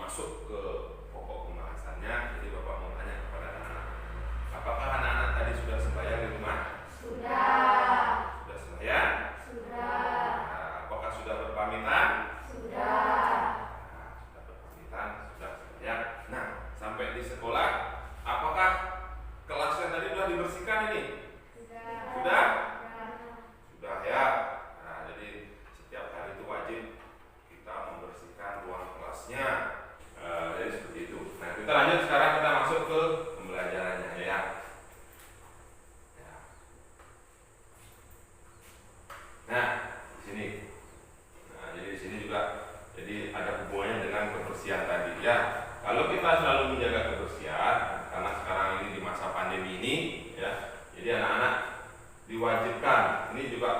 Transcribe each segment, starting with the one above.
masuk ke pokok pembahasannya. Jadi Bapak mau tanya kepada anak-anak, apakah anak-anak tadi sudah sembahyang di rumah? Sudah. Sudah sembahyang? Sudah. Nah, apakah sudah berpamitan? Sudah. Nah, sudah berpamitan, sudah sembahyang. Nah, sampai di sekolah, apakah kelasnya tadi sudah dibersihkan ini? Sudah. Sudah? Sudah ya. Nah, jadi setiap hari itu wajib kita membersihkan ruang kelasnya. Jadi seperti itu. Nah, kita lanjut sekarang, kita masuk ke pembelajarannya ya. Ya. Nah, di sini. Nah, jadi di sini juga jadi ada hubungannya dengan kebersihan tadi ya. Kalau kita selalu menjaga kebersihan, karena sekarang ini di masa pandemi ini ya, jadi anak-anak diwajibkan, ini juga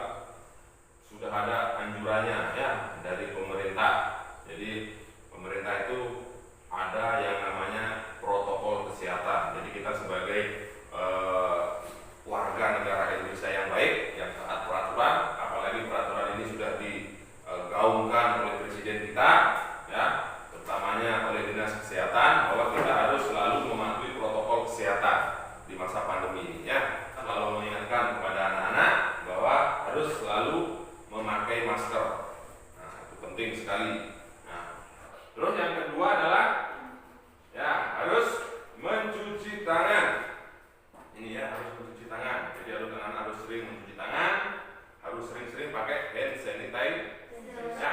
sudah ada anjurannya ya dari pemerintah. Jadi pemerintah itu ada yang namanya protokol kesehatan. Jadi kita sebagai warga negara Indonesia yang baik, yang taat peraturan, apalagi peraturan ini sudah digaungkan oleh presiden kita ya, terutamanya oleh Dinas Kesehatan, bahwa kita harus selalu mematuhi protokol kesehatan di masa pandemi ini ya. Selalu mengingatkan kepada anak-anak bahwa harus selalu memakai masker. Nah, itu penting sekali. Nah, terus yang kedua adalah ya harus mencuci tangan. Ini ya, harus mencuci tangan. Jadi anak-anak harus sering mencuci tangan, harus sering-sering pakai hand sanitizer. Ya.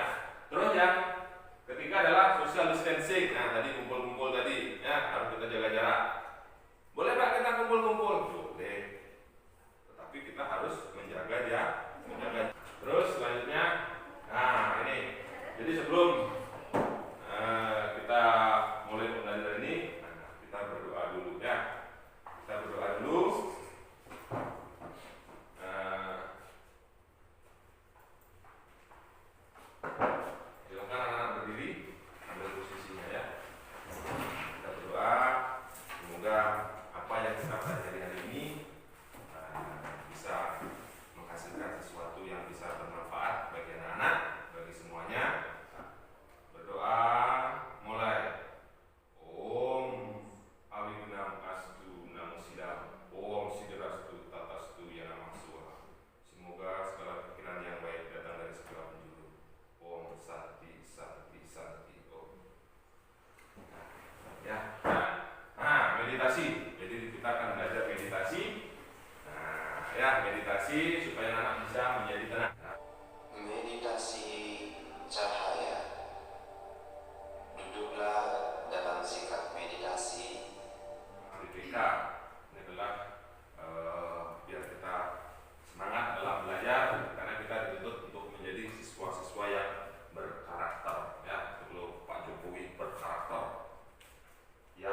Terus yang ketiga adalah social distancing. Nah, tadi kumpul-kumpul tadi ya, harus kita jaga jarak. Boleh Pak kita kumpul-kumpul? Boleh. Tetapi kita harus menjaga ya, menjaga. Terus selanjutnya, nah ini. Jadi sebelum kita mulai pembelajaran ini, kita berdoa dulu ya. Kita berdoa dulu. Silakan anak-anak berdiri, ambil posisinya ya. Kita berdoa, semoga apa yang kita pelajari hari ini bisa menghasilkan sesuatu yang bisa bermanfaat bagi anak-anak, bagi semuanya. Berdoa mulai. Om Awigunam Astu Namo Sidam, Om Siderastu Tatastu Yanamasuha. Semoga segala pikiran yang baik datang dari segala penjuru. Om Santi Santi Santi Om. Ya. Nah, meditasi. Jadi kita akan belajar meditasi. Nah, ya meditasi supaya anak bisa menjadi tenang. Meditasi cahaya. Duduklah dalam sikap meditasi. BPK ini adalah biar kita semangat dalam belajar, karena kita dituntut untuk menjadi siswa-siswa yang berkarakter ya. Sebelum Pak Jokowi berkarakter ya.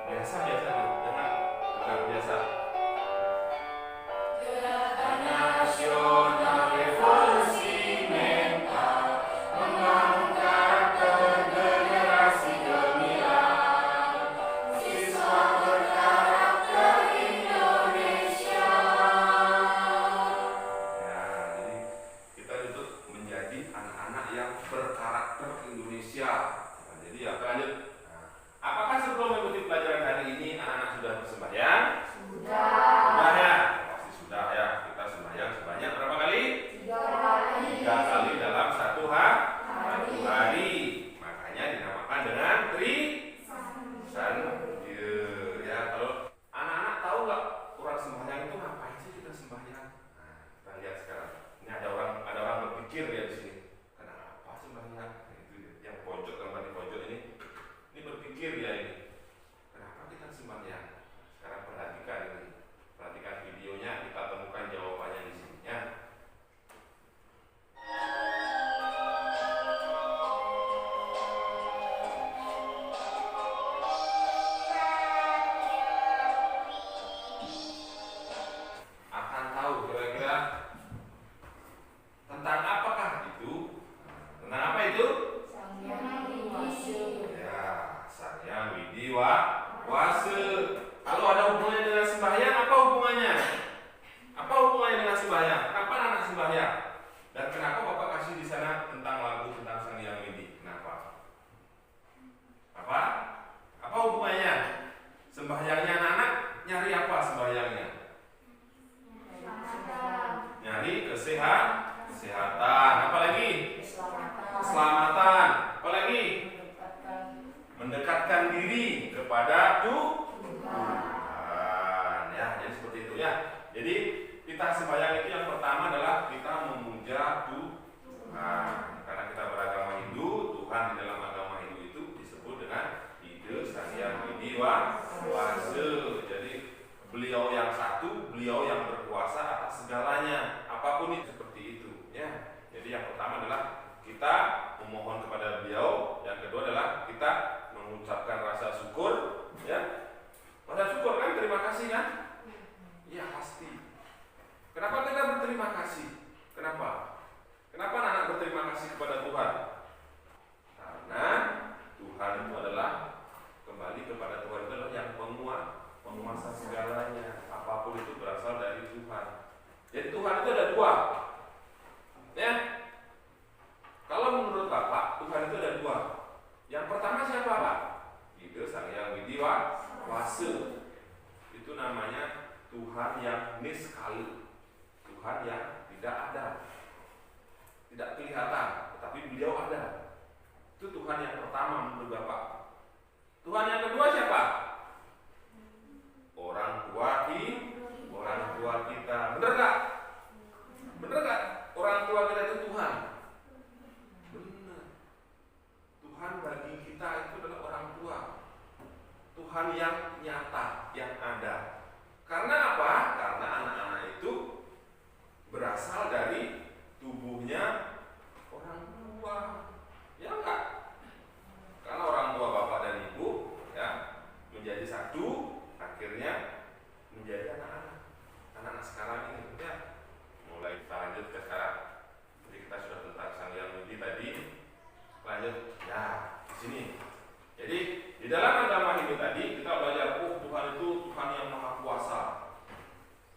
Biasa-biasa jangan tegak biasa. Gerakan Nasional Revolusi Mental mengangkat generasi gemilang, siswa berkarakter Indonesia. Ya, jadi kita dituntut menjadi anak-anak yang berkarakter Indonesia. Nah, jadi ya lanjut. Nah, apakah sebelum mengikuti pelajaran hari ini anak-anak sudah bersembahyang? Sudah. Sudah ya, pasti sudah ya. Kita sembahyang sebanyak berapa kali? 3 kali. 3 kali dalam satu hari. Makanya dinamakan dengan Trisandya. Ya, kalau anak-anak tahu nggak orang sembahyang itu ngapain sih kita sembahyang? Nah, kita lihat sekarang. Ini ada orang berpikir ya di sini. Kenapa sembahyang? Nah, itu yang pojok gambar kasih kepada Tuhan? Karena Tuhan itu adalah, kembali kepada Tuhan itu adalah yang penguasa segalanya. Apapun itu berasal dari Tuhan. Jadi Tuhan itu ada dua. Ya. Kalau menurut Bapak, Tuhan itu ada dua. Yang pertama siapa, Pak? Itu Sang Hyang Widi Wase. Itu namanya Tuhan yang niskali. Tuhan yang tidak ada. Tidak kelihatan, tetapi beliau ada. Itu Tuhan yang pertama menurut Bapak. Tuhan yang kedua siapa? Orang tua kita. Benar gak? Benar gak? Orang tua kita itu Tuhan. Benar. Tuhan bagi kita itu adalah orang tua. Tuhan yang nyata, yang ada. Karena apa? Karena anak-anak itu berasal dari tubuhnya orang tua. Ya enggak? Karena orang tua bapak dan ibu ya menjadi satu, akhirnya menjadi anak-anak sekarang ini ya. Mulai kita lanjut ke sekarang. Jadi kita sudah tentang Sang Hyang Widi tadi. Lanjut ya di sini. Jadi di dalam agama ini tadi kita belajar Tuhan itu Tuhan yang maha kuasa.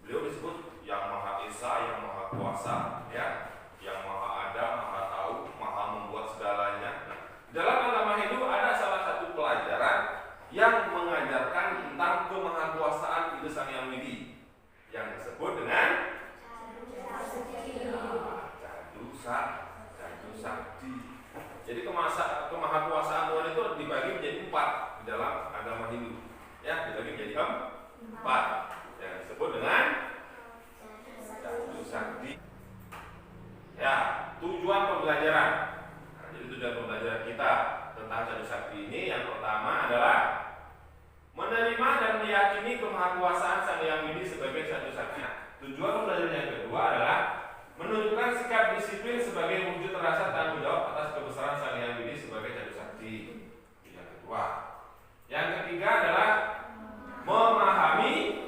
Beliau disebut yang maha esa, yang maha kuasa ya, yang maha ada, maha tahu, maha membuat segalanya. Nah, dalam agama Hindu ada salah satu pelajaran yang mengajarkan tentang kemahakuasaan Ida Sang Hyang Widi yang disebut dengan Jadu Sakti. Jadi kemahakuasaan Tuhan itu dibagi menjadi 4 di dalam agama Hindu. Ya, dibagi menjadi 4 yang disebut dengan Jadu Sakti. Ya, tujuan pembelajaran. Nah, jadi tujuan pembelajaran kita tentang Jadu Sakti ini yang pertama adalah menerima dan meyakini kemahakuasaan Sang Hyang Widi sebagai Jadu Sakti. Tujuan pembelajaran yang kedua adalah menunjukkan sikap disiplin sebagai wujud rasa tanggung jawab atas kebesaran Sang Hyang Widi sebagai Jadu Sakti. Yang kedua. Yang ketiga adalah memahami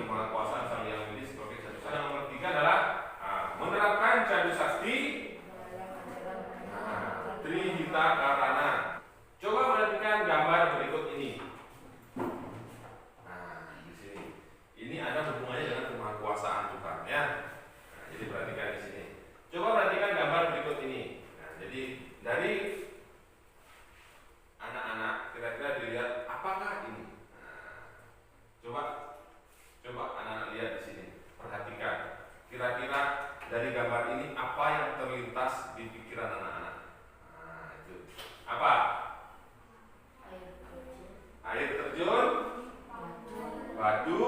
kemahakuasaan Sang Hyang Widi sebagai Jadu Sakti. Yang nomor 3 adalah menerapkan Jadu Sakti Trihita Karana. Coba perhatikan gambar berikut ini. Nah, di sini. Ini ada hubungannya dengan kemahakuasaan Tuhan ya. Nah, jadi perhatikan di sini. Coba perhatikan gambar berikut ini. Nah, jadi dari anak-anak kira-kira dilihat apakah ini? Nah, coba anak-anak lihat di sini. Perhatikan. Kira-kira dari gambar ini apa yang terlintas di pikiran anak-anak? Nah, itu. Apa? Air terjun, batu,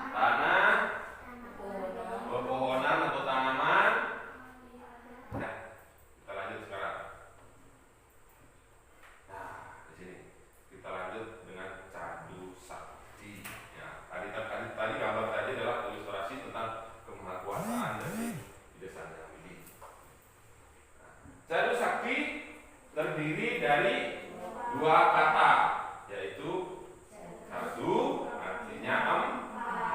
tanah, pepohonan atau tanaman. Nah, kita lanjut sekarang. Nah, di sini kita lanjut dengan Jadu Sakti. Ya, tadi gambar tadi adalah ilustrasi tentang kemahakuasaan dari Ida Sang Hyang Widi. Nah, Jadu Sakti terdiri dari 2 kata, yaitu Jadu artinya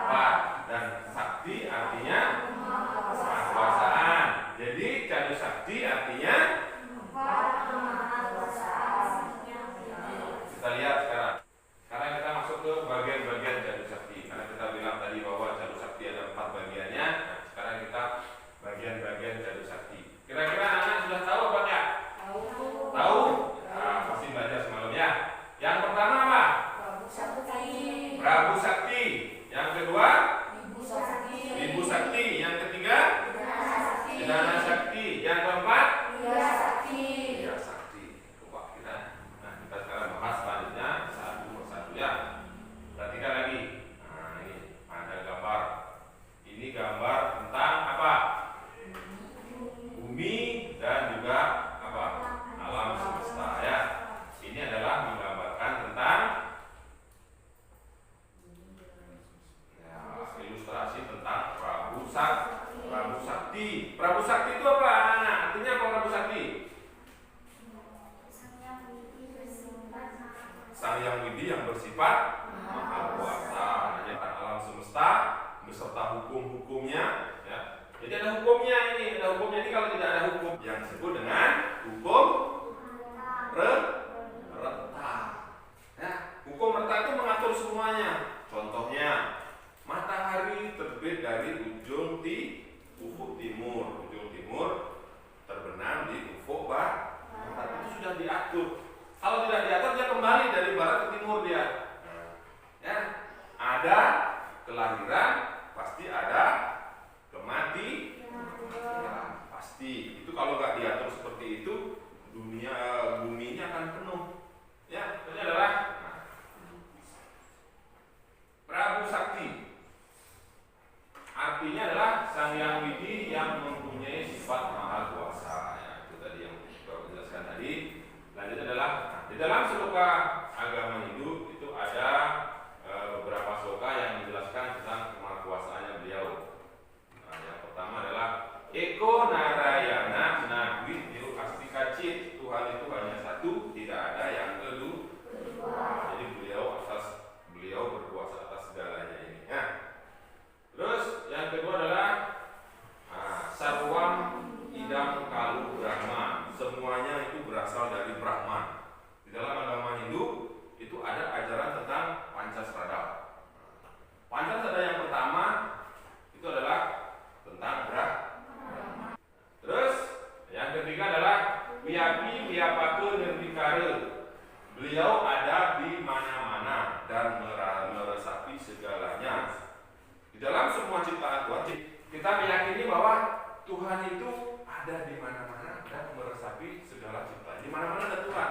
4 dan Sakti artinya kemahakuasaan. Jadi Jadu Sakti artinya kita lihat sekarang. Sekarang kita masuk ke bagian-bagian Jadu Sakti. Karena kita bilang tadi bahwa Jadu Sakti ada 4 bagiannya. Nah, sekarang kita bagian-bagian Jadu Sakti. Kira-kira anak sudah tahu apa enggak? Tahu? Nah, pasti belajar semalam ya. Yang pertama apa? Prabu Sakti. Yang kedua? Ibu Sakti. Yang ketiga? Dana Sakti. Yang keempat? Iya Sakti. Coba kita. Nah, kita sekarang bahas selanjutnya satu persatu ya. Perhatikan lagi. Nah, ini ada gambar. Ini gambar tentang apa? Bumi dan juga apa? Alam semesta ya. Ini adalah menggambarkan tentang ya, ilustrasi tentang Prabu Sakti. Prabu Sakti itu apa? Nah, artinya apa Prabu Sakti? Sang Hyang Widi yang bersifat maha kuasa, tentang alam semesta beserta hukum-hukumnya ya. Jadi ada hukumnya ini, ada hukumnya ini. Kalau tidak ada hukum yang disebut dengan hukum reta. Ya, hukum reta itu mengatur semuanya. Contohnya, matahari terbit dari ufuk timur. Ujung timur terbenam di ufuk barat. Itu sudah diatur. Kalau tidak diatur, dia kembali dari barat ke timur dia. Ya, ada kelahiran, pasti ada kematian. Ya, pasti. Itu kalau nggak diatur seperti itu, bumi ini akan penuh. Ya, ini adalah Prabu Sakti. Artinya adalah Sang Hyang Widi yang mempunyai sifat maha kuasa. Ya, itu tadi yang baru dijelaskan tadi. Lanjut adalah di dalam sloka agama Hindu itu ada beberapa sloka yang menjelaskan tentang kemahakuasaannya beliau. Nah, yang pertama adalah Eko Narayana Nagwidyo Astikacit. Tuhan itu hanya satu, tidak ada yang kedua. Jadi beliau berkuasa atas segalanya ini. Ya. Terus yang kedua adalah Sarwam Idam Kalu Brahman. Semuanya itu berasal dari Brahman. Di dalam agama Hindu itu ada ajaran tentang Pancasrada. Pancasrada yang pertama itu adalah tentang Brahman. Terus yang ketiga adalah Wiyapi Wiyapake Nirvikare. Beliau ada di mana-mana dan meresapi segalanya. Di dalam semua ciptaan Tuhan, kita meyakini bahwa Tuhan itu ada di mana-mana dan meresapi segala ciptaan. Di mana-mana ada Tuhan.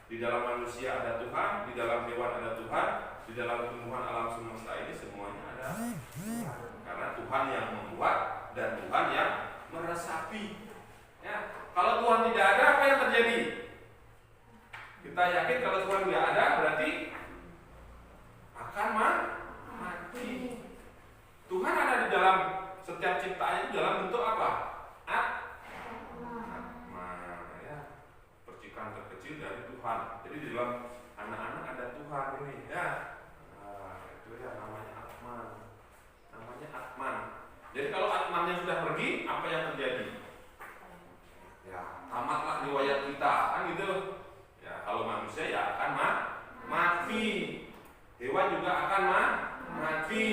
Di dalam manusia ada Tuhan, di dalam hewan ada Tuhan, di dalam tumbuhan alam semesta ini semuanya ada Tuhan. Karena Tuhan yang membuat dan Tuhan yang meresapi. Ya, kalau Tuhan tidak ada, apa yang terjadi? Kita yakin kalau Tuhan tidak ada, berarti akan mati. Tuhan ada di dalam setiap ciptaan itu dalam bentuk apa? Atma, ya. Percikan terkecil dari Tuhan. Jadi di dalam anak-anak ada Tuhan ini, ya. Itu ya namanya Atman. Namanya Atman. Jadi kalau Atmannya sudah pergi, apa yang terjadi? Ya, tamatlah riwayat kita, kan gitu. Ya, kalau manusia ya akan mati. Hewan juga akan mati.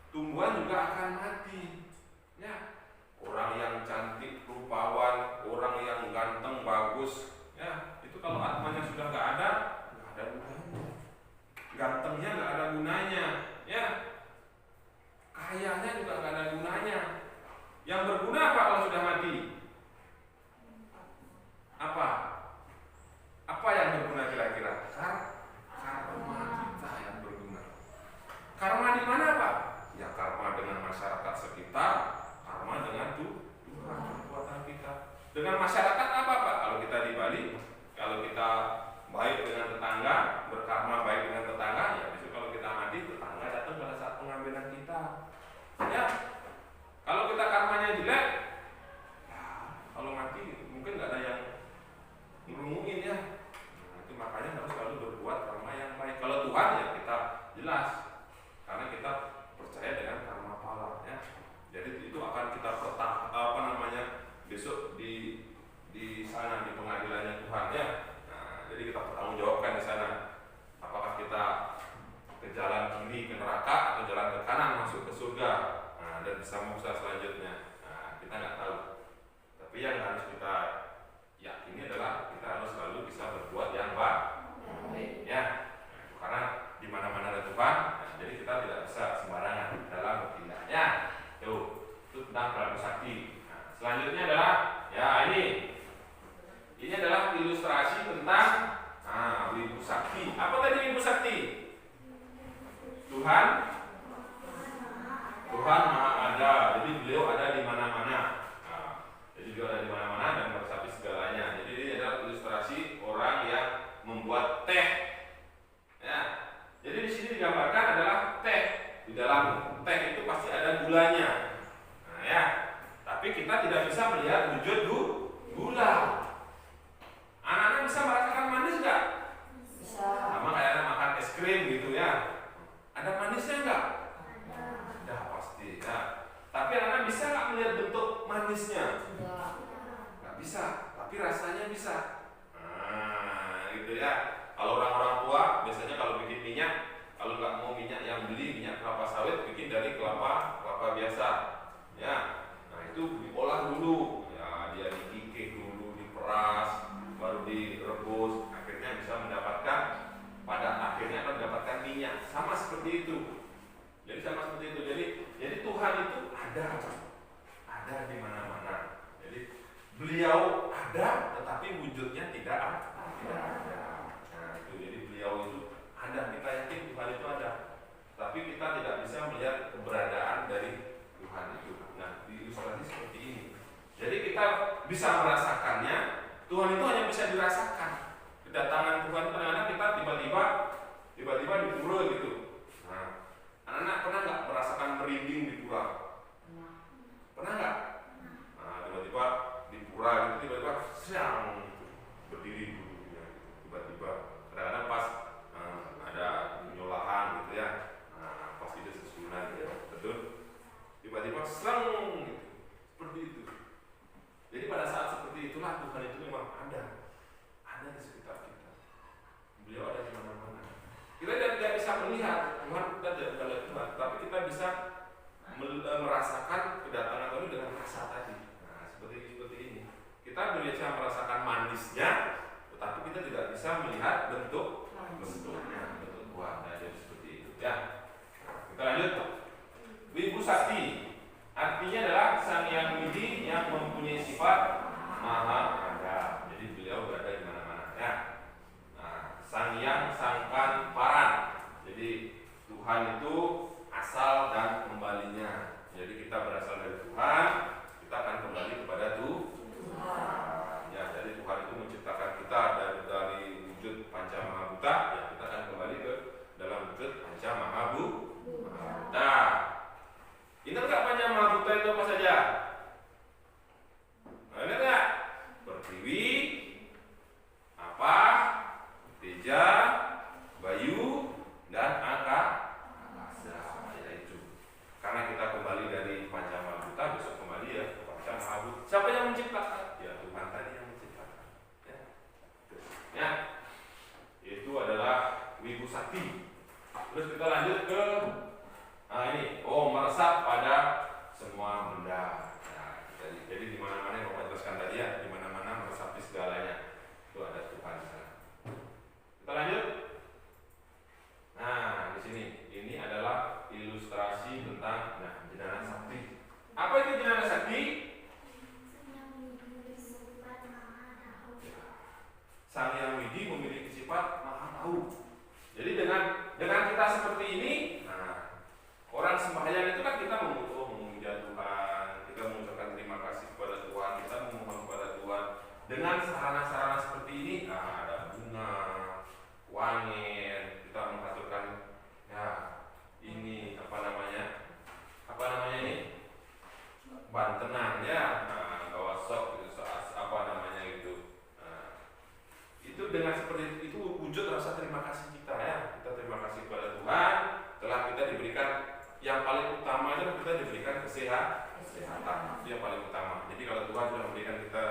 Tumbuhan juga akan mati. Ya, orang yang cantik, rupawan, orang yang ganteng, bagus, ya, itu kalau atmanya sudah nggak ada gunanya. Gantengnya nggak ada gunanya, ya. Kayanya juga nggak ada gunanya. Yang berguna apa kalau sudah mati? Apa yang berguna kira-kira? Karma kita yang berguna. Karma di mana, Pak? Ya, karma dengan masyarakat sekitar, karma dengan Tuhan, perbuatan kita. Dengan masyarakat apa, Pak? Kalau kita di Bali, kalau kita baik dengan tetangga, berkarma baik dengan tetangga, ya besok kalau kita mati, tetangga datang pada saat pengambilan kita. Ya, kalau kita karmanya jelek, ya, kalau mati mungkin nggak ada yang ngerumuin, ya. Nah, itu makanya harus selalu berbuat karma yang baik. Kalau Tuhan ya kita jelas, karena kita percaya dengan karma pala, ya. Jadi itu akan kita besok di sana di pengadilannya Tuhan, ya. Nah, jadi kita pertanggungjawabkan di sana. Apakah kita ke jalan kiri ke neraka atau jalan ke kanan masuk ke surga, nah, dan bisa moksa selanjutnya. Nah, kita nggak tahu. Tapi yang harus kita yakini adalah kita harus selalu bisa berbuat yang baik, ya. Nah, karena di mana-mana ada Tuhan, nah, jadi kita tidak bisa sembarangan dalam bertindaknya. Itu tentang Prabu Sakti. Nah, selanjutnya adalah ya ini adalah ilustrasi tentang Wibu Sakti. Apa tadi Wibu Sakti? Tuhan Maha ada. Jadi beliau ada di mana-mana. Nah, jadi beliau ada di mana-mana dan meresapi segalanya. Jadi ini adalah ilustrasi orang yang membuat teh. Ya. Jadi di sini digambarkan adalah teh. Di dalam teh itu pasti ada gulanya. Nah, ya. Tapi kita tidak bisa melihat wujud gula. Anak-anak bisa merasakan manis nggak? Bisa. Sama kayak anak makan es krim gitu, ya. Ada manisnya nggak? Ada pasti, ya. Tapi anak-anak bisa nggak melihat bentuk manisnya? Enggak. Nggak bisa, tapi rasanya bisa. Nah, gitu ya. Kalau orang-orang tua biasanya kalau bikin minyak, kalau nggak mau minyak yang beli minyak kelapa sawit, bikin dari kelapa biasa. Ya, nah itu diolah dulu. Ya, dia dikikik dulu, diperas, baru direbus. Akhirnya bisa mendapatkan, pada akhirnya akan mendapatkan minyak. Sama seperti itu. Jadi sama seperti itu. Jadi Tuhan itu ada di mana-mana. Jadi beliau ada, tetapi wujudnya tidak ada. Nah itu, jadi beliau itu ada. Kita yakin Tuhan itu ada, tapi kita tidak bisa melihat keberadaan dari Tuhan itu. Nah, ilustrasi seperti ini. Jadi kita bisa merasakannya. Tuhan itu hanya bisa dirasakan. Kedatangan Tuhan itu kadang-kadang kita tiba-tiba di pura gitu. Nah, anak-anak pernah nggak merasakan merinding di pura? Pernah nggak? Nah, tiba-tiba di pura gitu, tiba-tiba siang berdiri dulunya gitu. Tiba-tiba kadang-kadang pas ada penyolahan gitu ya. Nah, pas itu susunan gitu, betul? Tiba-tiba serang gitu. Seperti itu. Jadi pada saat seperti itulah Tuhan itu memang ada di sekitar kita. Beliau ada di mana-mana. Kita tidak bisa melihat Tuhan, kita tidak bisa lihat Tuhan, tapi kita bisa merasakan kedatangan Tuhan dengan rasa tadi. Nah, seperti ini. Kita bisa merasakan manisnya, tetapi kita tidak bisa melihat bentuknya, bentuk Tuhan. Nah, jadi seperti itu. Ya. Kita lanjut. Wibu Sakti artinya adalah Sang Hyang Widi yang mempunyai sifat maha ada. Jadi beliau berada di mana-mana. Ya. Nah, Sang Hyang Sangkan Paran. Jadi Tuhan itu asal dan kembalinya. Jadi kita berasal dari Tuhan, kita akan kembali kepada Tuhan. Ya, jadi Tuhan itu menciptakan kita dari wujud Panca Mahabhuta, ya kita akan kembali ke dalam wujud Panca Mahabhuta. Ingat nggak Panca Mahabhuta itu apa saja? Nah, ingat nggak? Pertiwi, apa, Teja, Bayu, dan Akasa. Ya itu. Karena kita kembali dari Panca Mahabhuta, besok kembali ya ke Panca Mahabhuta. Siapa yang menciptakan? Ya Tuhan tadi yang menciptakan. Ya, itu adalah Wibu Sakti. Terus kita lanjut ke ini, meresap pada semua benda. Nah, jadi di mana-mana yang Bapak jelaskan tadi ya, di mana-mana meresapi segalanya. Itu ada Tuhan di sana. Kita lanjut. Nah, di sini ini adalah ilustrasi tentang Jenana Sakti. Apa itu Jenana Sakti? Sang Hyang Widi memiliki sifat maha tahu. Jadi dengan kita seperti ini, orang sembahyang itu kan kita memuja Tuhan, kita mengucapkan terima kasih kepada Tuhan, kita memohon kepada Tuhan. Dengan sarana-sarana seperti ini, ada bunga, wangir, kita mengaturkan ini apa namanya ini bantenan ya, bawa sok gitu, apa namanya itu. Itu dengan seperti itu wujud rasa terima kasih kita ya. Kita terima kasih kepada Tuhan telah kita diberikan yang paling utama itu kita diberikan kesehatan. Itu yang paling utama. Jadi kalau Tuhan sudah memberikan kita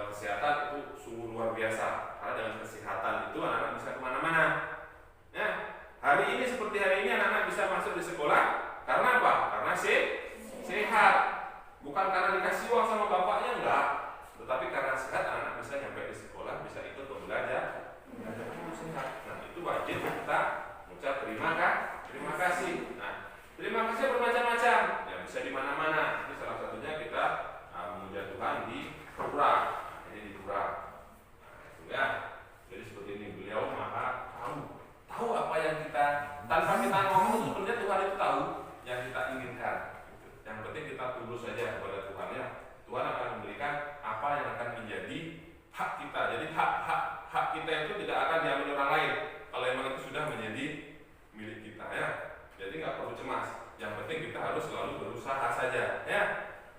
kesehatan itu sungguh luar biasa. Karena dengan kesehatan itu anak-anak bisa kemana-mana. Ya, hari ini seperti hari ini anak-anak bisa masuk di sekolah karena apa? Karena sehat. Bukan karena dikasih uang sama bapaknya, enggak. Tetapi karena sehat anak-anak bisa nyampe di sekolah, bisa ikut belajar. Itu sehat. Nah, itu wajib kita mengucap terima kasih. Nah, terima kasih bermacam-macam. Ya, bisa di mana-mana. Ini salah satunya kita memuja Tuhan di pura. Ini di pura. Nah, itu ya. Jadi seperti ini, beliau maha tahu apa yang kita, tanpa kita ngomong sebenarnya Tuhan itu tahu yang kita inginkan. Yang penting kita tulus saja kepada Tuhan ya. Tuhan akan memberikan apa yang akan menjadi hak kita. Jadi hak kita itu tidak akan diambil orang lain. Kalau memang itu sudah menjadi milik kita ya. Jadi nggak perlu cemas. Yang penting kita harus selalu berusaha saja ya.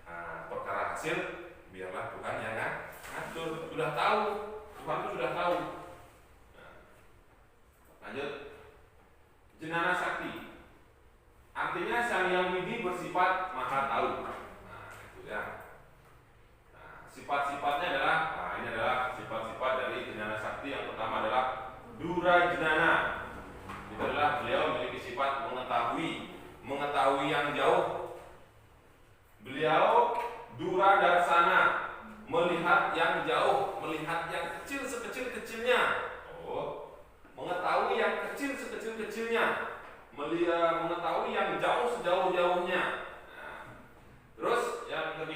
Nah, perkara hasil biarlah Tuhan yang ngatur. Sudah tahu, Tuhan itu sudah tahu. Nah, lanjut. Jenana Sakti. Artinya Sang Hyang Widi bersifat maha tahu. Nah,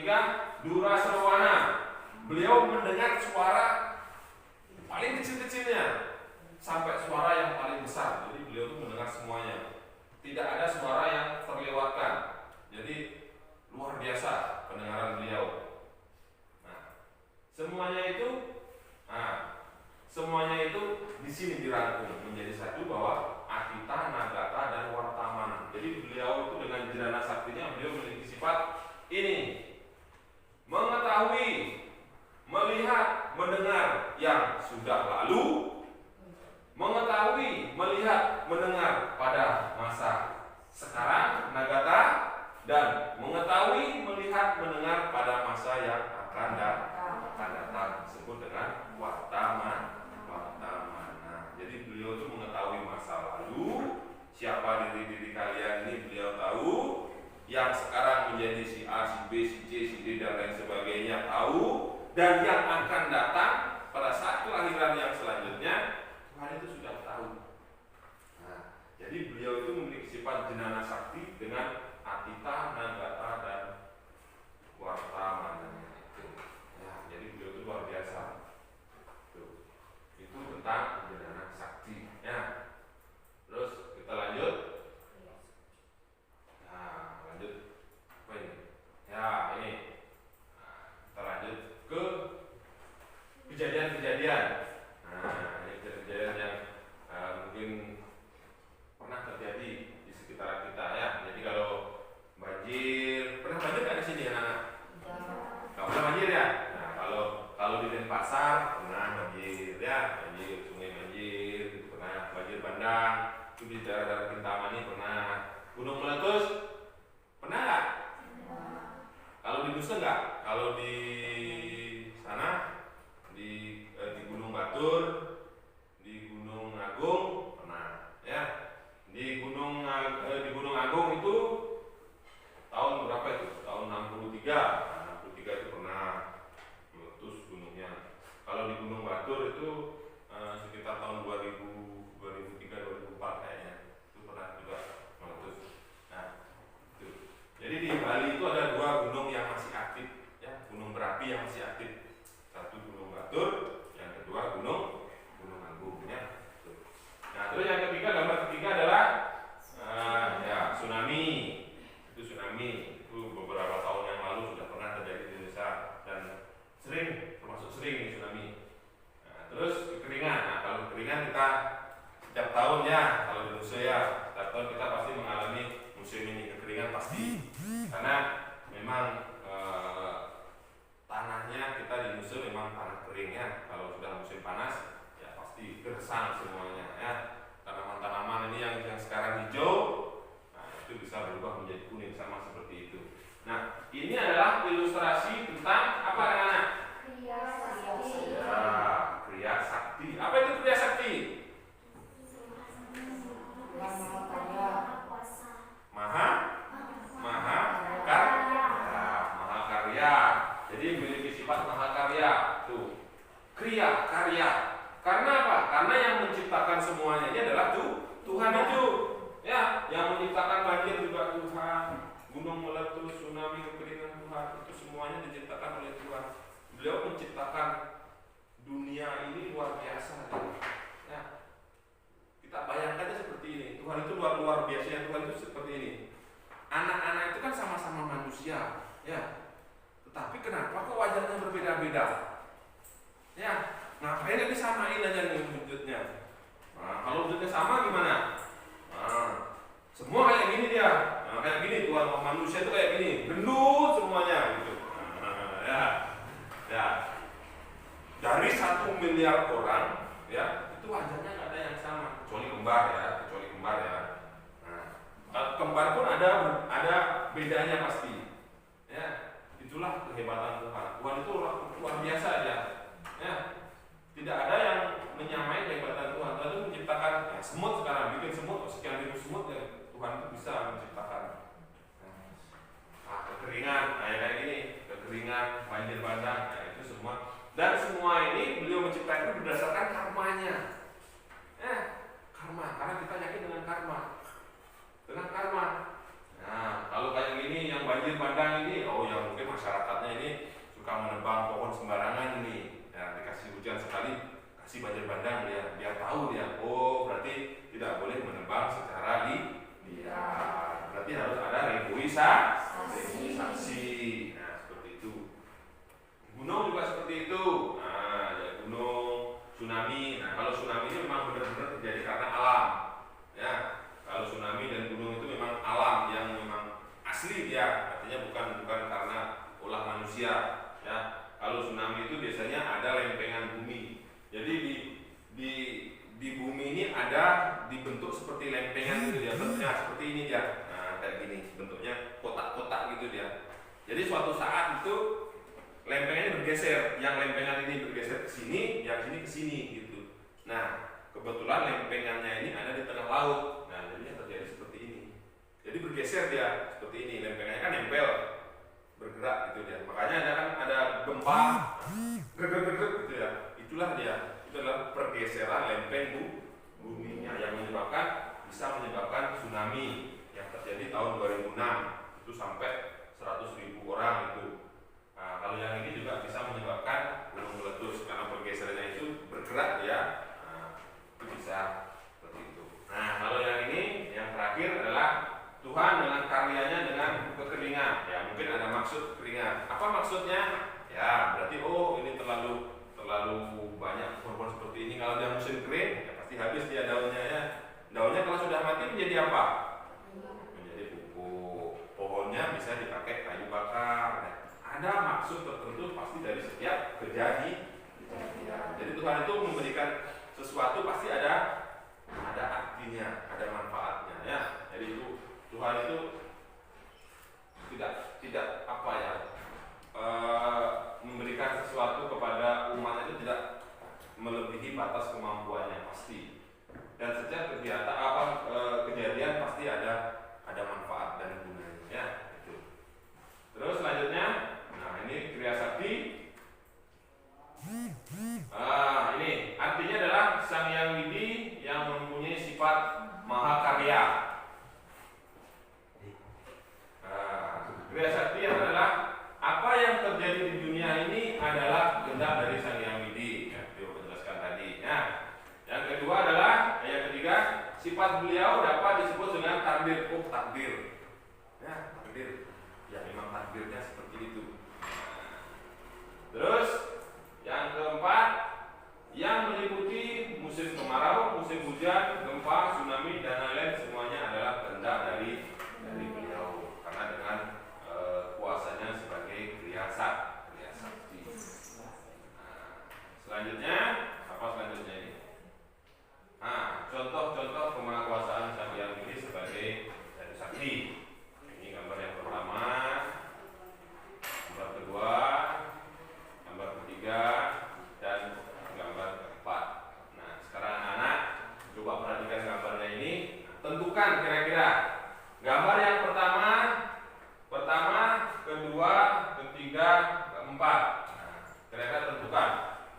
ketiga, Dura Serwana. Beliau mendengar suara paling kecil-kecilnya sampai suara yang paling besar. Jadi beliau itu mendengar semuanya. Tidak ada suara yang terlewatkan. Jadi luar biasa pendengaran beliau. Nah, semuanya itu di sini dirangkum menjadi satu bahwa Atita, Nagata, dan Wartamana. Jadi beliau itu dengan jnana saktinya beliau memiliki sifat ini: mengetahui, melihat, mendengar yang sudah lalu, mengetahui, melihat, mendengar pada masa sekarang, Nagata, dan mengetahui, melihat, mendengar pada masa yang akan datang, disebut dengan Wartamana. Jadi beliau itu mengetahui masa lalu, siapa diri kalian ini beliau tahu, yang sekarang menjadi si A, si B, si C, si D, dan lain sebagainya tahu, dan yang akan datang pada saat kelahiran yang selanjutnya Tuhan itu sudah tahu. Nah, jadi beliau itu memiliki sifat jnana sakti dengan Atita, Nagata, dan Wartamana itu. Ya, jadi beliau itu luar biasa. Itu tentang jnana sakti. Ya. Terus kita lanjut. Nah, lanjut apa ini? Ya, ini. Nah, kita lanjut ke kejadian-kejadian. Nah, ini kejadian yang mungkin pernah terjadi di sekitar kita ya. Jadi kalau banjir, pernah banjir nggak di sini anak-anak? Nggak pernah banjir ya. Nah, kalau di Denpasar pernah banjir ya, banjir sungai banjir, pernah banjir bandang, itu di daerah Kintamani pernah. Gunung meletus pernah nggak? Kalau di Nusa nggak? Kalau di sana di Gunung Batur, di Gunung Agung pernah ya. Di Gunung Agung itu tahun berapa itu? Tahun 63. Nah, 63 itu pernah meletus gunungnya. Kalau di Gunung Batur itu sekitar tahun 2003 2004 kayaknya. Itu pernah juga meletus. Nah, itu. Jadi di Bali itu ada dua gunung yang masih aktif ya, gunung berapi yang masih aktif. Satu Gunung Batur, yang kedua Gunung Agung ya. Nah, terus yang ketiga, gambar ketiga adalah ya tsunami. Itu tsunami itu beberapa tahun yang lalu sudah pernah terjadi di Indonesia dan termasuk sering nih tsunami. Nah, terus kekeringan. Nah, kalau kekeringan kita setiap tahun ya, kalau di Indonesia ya setiap tahun kita pasti mengalami musim ini kekeringan pasti, karena memang tanahnya kita di Indonesia memang tanah kering ya. Kalau sudah musim panas ya pasti gersang semuanya ya. Tanaman-tanaman ini yang sekarang hijau, nah itu bisa berubah menjadi kuning sama seperti itu. Nah, ini adalah ilustrasi tentang apa anak-anak? Kriya sakti. Ya, kriya sakti. Apa itu kriya sakti? Mahakarya. Jadi memiliki sifat mahakarya. Tuh. Kriya, karya. Karena apa? Karena yang menciptakan semuanya ini adalah Tuhan itu. Ya, yang menciptakan banjir juga Tuhan, gunung meletus, tsunami, kekeringan Tuhan, itu semuanya diciptakan oleh Tuhan. Beliau menciptakan dunia ini luar biasa. Ya. Kita bayangkannya seperti ini. Tuhan itu luar biasa. Tuhan itu seperti ini. Anak-anak itu kan sama-sama manusia, ya. Tetapi kenapa kok wajahnya berbeda-beda? Ya, ngapain nggak disamain aja nih wujudnya? Nah, kalau wujudnya sama gimana? Nah, semua kayak gini dia. Nah, kayak gini Tuhan, manusia itu kayak gini, gendut semuanya gitu. Ya. Dari 1 miliar orang, ya, itu wajahnya nggak ada yang sama, kecuali kembar ya. Nah, kembar pun ada bedanya pasti. Ya, itulah kehebatan Tuhan. Tuhan itu luar biasa aja. Ya, tidak ada yang menyamai kehebatan Tuhan. Tuhan itu menciptakan ya, semut sekarang, bikin semut, sekian ribu semut ya, Tuhan itu bisa menciptakan. Nah, kekeringan, kayak gini, kekeringan, banjir bandang, ya, itu semua. Dan semua ini beliau menciptakan berdasarkan karmanya. Ya, karma, karena kita yakin dengan karma. Nah, kalau kayak gini yang banjir bandang ini, oh ya mungkin masyarakatnya suka menebang pohon sembarangan ini, ya, dikasih hujan sekali kasih banjir bandang dia, biar tahu dia, oh berarti tidak boleh menebang secara liar, berarti harus ada revoisasi. Nah seperti itu. Gunung juga seperti itu. Nah ya, gunung, tsunami. Nah kalau tsunami ini memang benar-benar terjadi karena alam, ya. Kalau tsunami dan gunung itu memang alam yang memang asli dia, artinya bukan karena ulah manusia, ya. Kalau tsunami itu biasanya ada lempengan bumi. Jadi di bumi ini ada dibentuk seperti lempengan gitu dia, bentuknya seperti ini dia. Nah, kayak gini bentuknya kotak-kotak gitu dia. Jadi suatu saat itu lempengannya bergeser, yang lempengan ini bergeser ke sini, yang sini ke sini gitu. Nah, kebetulan lempengannya ini ada di tengah laut. Nah, jadinya terjadi seperti ini. Jadi bergeser dia seperti ini, lempengannya kan nempel, bergerak gitu dia. Makanya ada gempa, gerak gitu ya. Itulah dia. Itu adalah pergeseran lempeng bumi yang bisa menyebabkan tsunami yang terjadi tahun 2006 itu sampai 100.000 orang itu. Nah, kalau yang ini juga bisa menyebabkan gunung meletus karena pergeserannya itu bergerak ya. Nah, itu bisa seperti itu. Nah, kalau yang ini yang terakhir adalah Tuhan dengan karyanya dengan kekeringan. Ya, mungkin ada maksud kekeringan. Apa maksudnya? Ya, berarti oh ini terlalu banyak pohon seperti ini. Kalau dia musim kering, ya pasti habis dia daunnya ya. Daunnya kalau sudah mati menjadi apa? Menjadi pupuk. Pohonnya bisa dipakai kayu bakar. Nah, ada maksud tertentu pasti dari setiap kejadian. Jadi Tuhan itu memberikan sesuatu pasti ada artinya, ada manfaatnya ya. Jadi itu Tuhan itu tidak apa ya, memberikan sesuatu kepada umat itu tidak melebihi batas kemampuannya pasti. Dan setiap kegiatan kejadian pasti ada manfaat dan gunanya ya. Itu. Terus selanjutnya, nah ini kriya sakti. Ini artinya adalah Sang Hyang Widi yang mempunyai sifat mahakarya. Kriya sakti adalah apa yang terjadi di dunia ini adalah kehendak dari Sang Hyang Widi. Ya, beliau menjelaskan tadi. Ya. Yang kedua adalah yang ketiga, sifat beliau dapat disebut dengan takdir. Oh takdir. Ya takdir. Ya memang takdirnya seperti itu. Terus yang keempat, yang meliputi musim kemarau, musim hujan, gempa, tsunami dan lain-lain semuanya adalah kehendak dari beliau. Karena dengan kuasanya sebagai kriya sakti. Selanjutnya apa selanjutnya ini? Contoh-contoh kemahakuasaan Sang Hyang Widi sebagai dari sakti. Ini gambar yang pertama, gambar kedua, gambar ketiga, dan gambar keempat. Nah, sekarang anak-anak coba perhatikan gambarnya ini. Tentukan kira-kira gambar yang pertama, kedua, ketiga, keempat. Nah, kira-kira tentukan.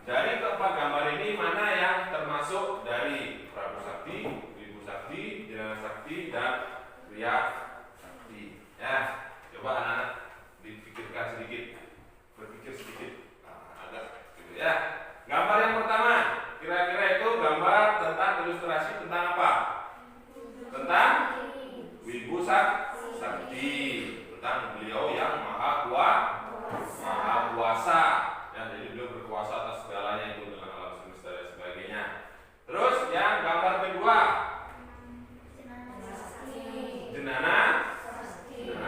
Dari keempat gambar ini mana yang termasuk dari Prabu Sakti, Ibu Sakti, Jenana Sakti, dan Kriya Sakti. Ya, coba anak-anak dipikirkan sedikit, berpikir sedikit. Agak gitu ya. Gambar yang pertama, kira-kira itu gambar tentang ilustrasi tentang apa? Tentang Wibu Sakti, tentang beliau yang maha kuasa. Ya, jadi beliau berkuasa atas segalanya itu dengan alam semesta dan sebagainya. Terus yang gambar kedua, Jenana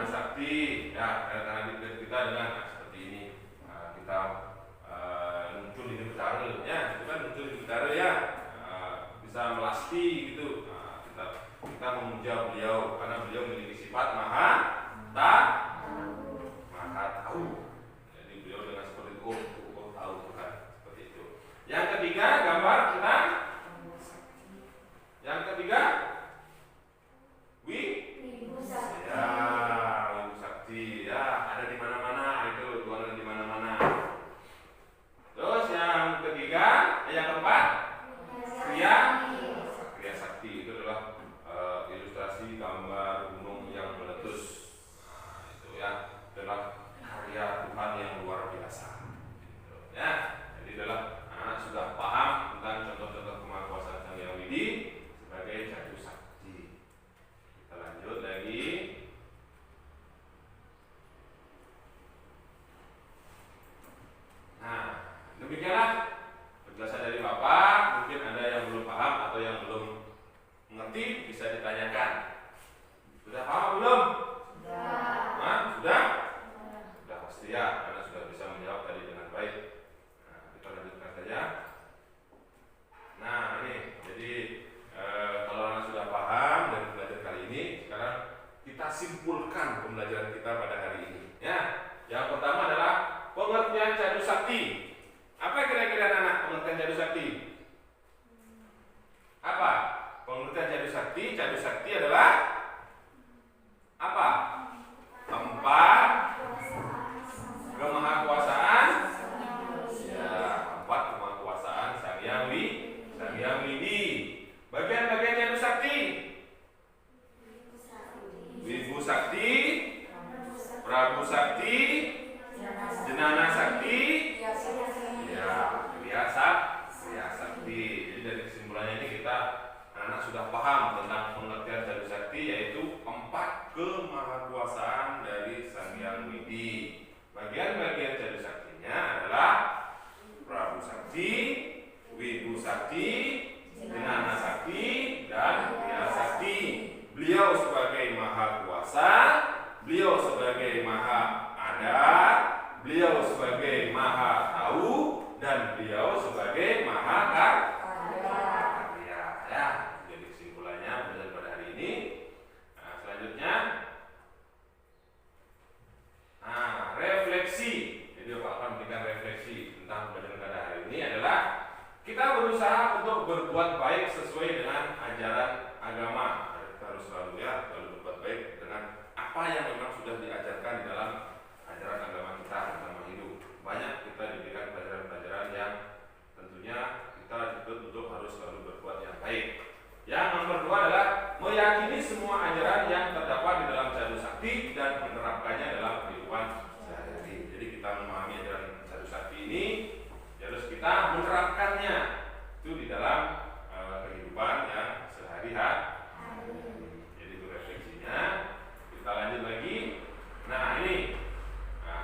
Sakti. Ya, karena kita dengan seperti ini, kita muncul di Betara, ya, itu kan muncul di Betara ya, bisa melasti gitu. Kita memuja beliau karena beliau memiliki sifat maha tahu. Jadi beliau dengan seperti itu, tahu kan, seperti itu. Yang ketiga gambar tentang Wibu Sakti. Ya, Wibu Sakti ya, ada di mana-mana itu, Tuhan ada di mana-mana. Terus yang ketiga, yang keempat, Kriya Sakti itu adalah ilustrasi gambar gunung yang meletus. Nah, itu ya adalah karya Tuhan yang luar biasa. Ya, Anda sudah bisa menjawab tadi dengan baik. Nah, kita lanjutkan saja. Nah, ini jadi kalau Anda sudah paham dari pembelajaran kali ini, sekarang kita simpulkan pembelajaran kita pada hari ini. Ya, yang pertama adalah pengertian Cadu Sakti. Apa kira-kira anak pengertian Cadu Sakti? Apa? Pengertian Cadu Sakti. Cadu Sakti adalah apa? Empat kemahakuasaan. Ya, empat kemahakuasaan Sang Hyang Widi. Bagian-bagian Cadu Sakti. Wibu Sakti, Prabu Sakti, Jenana Sakti, ya, Kriya Sakti. Jadi dari kesimpulannya ini kita anak sudah paham tentang pengertian Cadu Sakti, yaitu empat kemahakuasaan dari Sang Hyang Widi. Bagian-bagian Cadu Saktinya adalah Prabu Sakti, Wibu Sakti, Jenana Sakti, dan Kriya Sakti. Beliau sebagai maha kuasa, beliau sebagai maha ada, beliau sebagai maha tahu, dan beliau sebagai maha karya. Ya, jadi kesimpulannya belajar pada hari ini. Nah, selanjutnya, refleksi. Jadi Bapak akan memberikan refleksi tentang pembelajaran pada hari ini adalah kita berusaha untuk berbuat baik sesuai dengan ajaran agama. Kita harus selalu berbuat baik dengan apa yang memang sudah diajarkan di dalam ajaran agama kita tentang hidup. Banyak kita diberikan pelajaran-pelajaran yang tentunya kita dituntut untuk harus selalu berbuat yang baik. Yang nomor dua adalah meyakini semua ajaran yang terdapat di dalam Cadu Sakti dan menerapkannya dalam kehidupan sehari-hari. Jadi kita memahami ajaran Cadu Sakti ini, terus kita menerapkannya itu di dalam kehidupan yang sehari-hari. Jadi itu refleksinya. Kita lanjut lagi. Nah ini,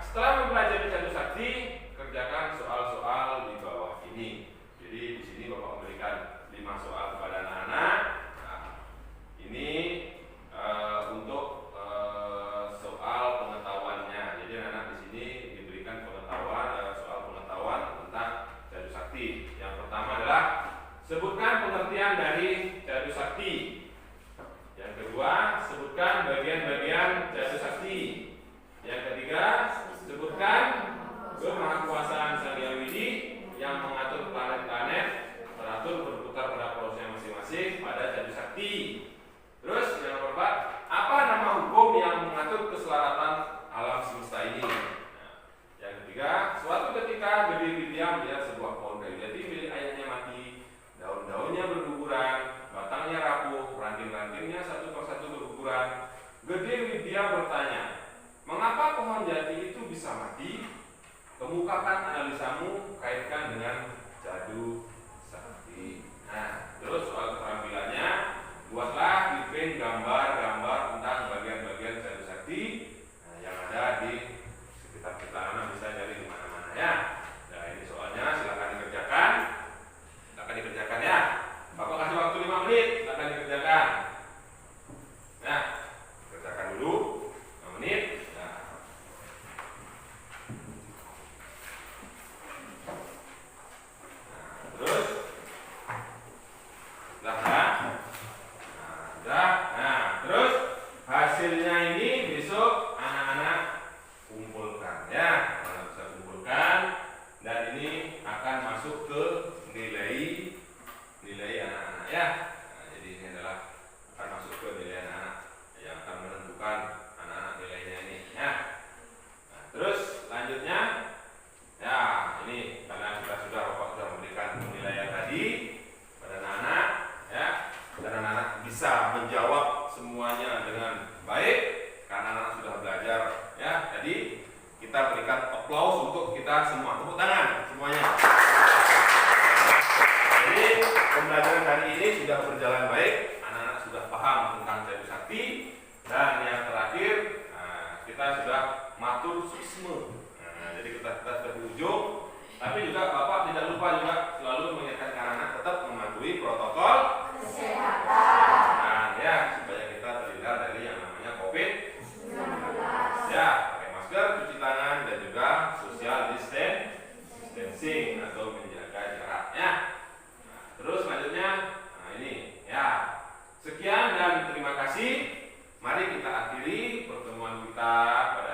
setelah mempelajari Cadu Sakti, kerjakan soal-soal di bawah ini. Jadi di sini Bapak memberikan 5 soal kepada anak-anak. Nah, ini untuk soal pengetahuannya. Jadi anak-anak di sini diberikan pengetahuan, soal pengetahuan tentang Cadu Sakti. Yang pertama adalah sebutkan pengertian dari Cadu Sakti. Yang kedua, sebutkan bagian-bagian Cadu Sakti. Yang ketiga, sebutkan kemahakuasaan Sang Hyang Widi yang mengatur planet-planet teratur berputar pada porosnya masing-masing pada Cadu Sakti. Terus yang keempat, apa nama hukum yang mengatur keselamatan alam semesta ini? Nah, yang ketiga, suatu ketika Gede Widya melihat sebuah pohon kayu jati milik ayahnya mati, daun-daunnya berguguran, batangnya rapuh, ranting-rantingnya satu persatu berguguran. Gede Widya bertanya, mengapa pohon jati itu bisa mati? Kemukakan analisamu, kaitkan dengan Cadu Sakti. Nah, terus soal keterampilannya, buatlah dipin gambar-gambar tentang bagian-bagian Cadu Sakti yang ada di sekitar kita. Anak bisa cari di mana-mana ya. Nah, ini soalnya silakan dikerjakan. Silakan dikerjakan ya. Bapak kasih waktu 5 menit, silakan dikerjakan. Nah, kerjakan dulu 5 menit. Terus terus hasilnya ini besok anak-anak kumpulkan ya, anak bisa kumpulkan dan ini akan masuk ke nilai anak-anak ya. Nah, jadi ini adalah akan masuk ke nilai anak-anak yang akan menentukan anak-anak nilainya ini ya. Nah, terus lanjutnya ya, ini karena kita sudah memberikan penilaian tadi pada anak-anak ya, dan anak-anak bisa menjawab semuanya dengan baik karena anak-anak sudah belajar ya. Jadi kita berikan aplaus untuk kita semua, tepuk tangan semuanya. Jadi pembelajaran hari ini sudah berjalan baik, anak-anak sudah paham tentang Cadu Sakti, dan yang terakhir kita sudah matur suksma. Jadi kita sudah di ujung, tapi juga Bapak tidak lupa juga selalu mengingatkan anak-anak tetap mematuhi protokol kesehatan ya, supaya kita terhindar dari yang namanya COVID-19 ya, pakai masker, cuci tangan, dan juga pada